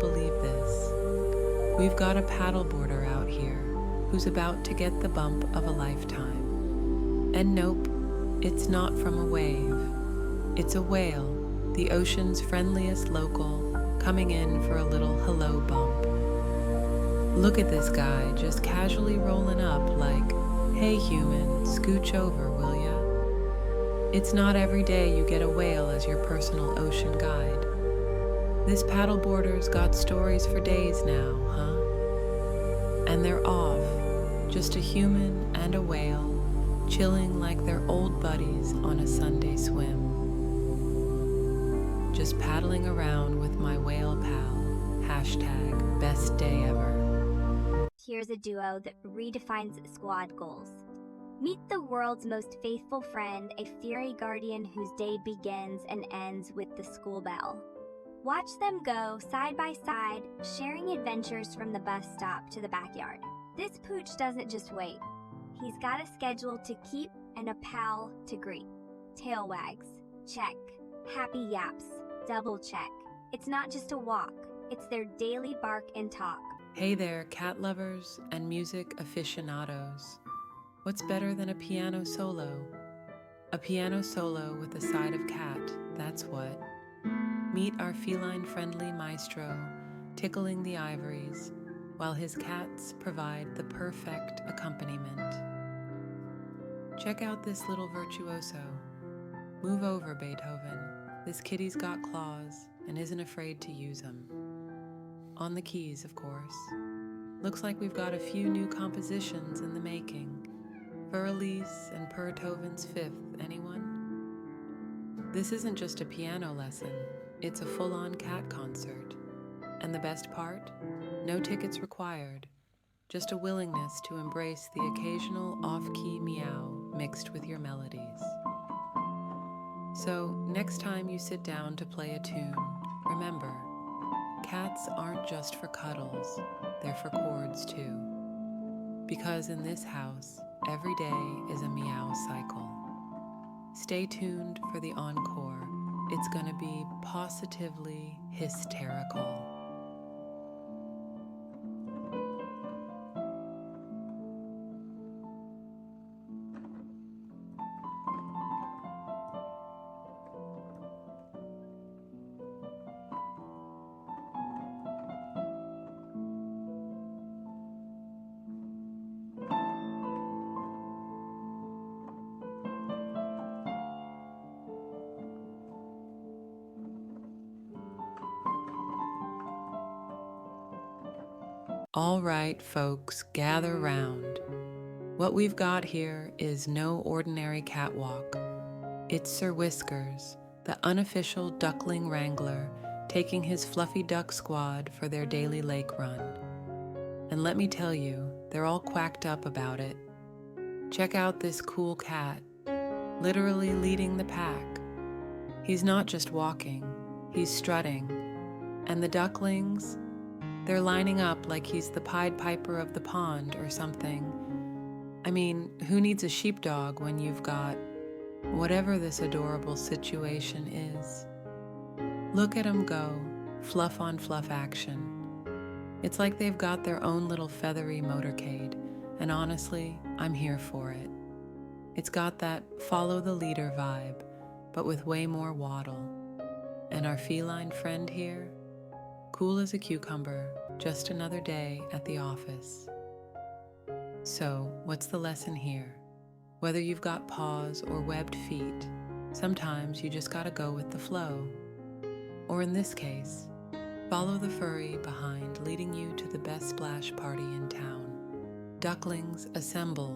believe this. We've got a paddleboarder out here who's about to get the bump of a lifetime. And nope, it's not from a wave. It's a whale, the ocean's friendliest local, coming in for a little hello bump. Look at this guy just casually rolling up like, hey human, scooch over, will ya? It's not every day you get a whale as your personal ocean guide. This paddleboarder's got stories for days now, huh? And they're off, just a human and a whale, chilling like they're old buddies on a Sunday swim. Just paddling around with my whale pal, hashtag best day ever. Here's a duo that redefines squad goals. Meet the world's most faithful friend, a fiery guardian whose day begins and ends with the school bell. Watch them go side by side, sharing adventures from the bus stop to the backyard. This pooch doesn't just wait. He's got a schedule to keep and a pal to greet. Tail wags, check. Happy yaps, double check. It's not just a walk, it's their daily bark and talk. Hey there, cat lovers and music aficionados. What's better than a piano solo? A piano solo with a side of cat, that's what. Meet our feline-friendly maestro, tickling the ivories, while his cats provide the perfect accompaniment. Check out this little virtuoso. Move over, Beethoven. This kitty's got claws and isn't afraid to use them. On the keys, of course. Looks like we've got a few new compositions in the making. For Elise and Beethoven's Fifth, anyone? This isn't just a piano lesson, it's a full-on cat concert. And the best part? No tickets required. Just a willingness to embrace the occasional off-key meow mixed with your melodies. So, next time you sit down to play a tune, remember, cats aren't just for cuddles, they're for chords too. Because in this house, every day is a meow cycle. Stay tuned for the encore. It's gonna be positively hysterical. All right, folks, gather round. What we've got here is no ordinary catwalk. It's Sir Whiskers, the unofficial duckling wrangler, taking his fluffy duck squad for their daily lake run. And let me tell you, they're all quacked up about it. Check out this cool cat, literally leading the pack. He's not just walking, he's strutting. And the ducklings, they're lining up like he's the Pied Piper of the pond or something. I mean, who needs a sheepdog when you've got whatever this adorable situation is? Look at 'em go, fluff on fluff action. It's like they've got their own little feathery motorcade, and honestly, I'm here for it. It's got that follow the leader vibe, but with way more waddle. And our feline friend here? Cool as a cucumber, just another day at the office. So, what's the lesson here? Whether you've got paws or webbed feet, sometimes you just gotta go with the flow. Or in this case, follow the furry behind, leading you to the best splash party in town. Ducklings assemble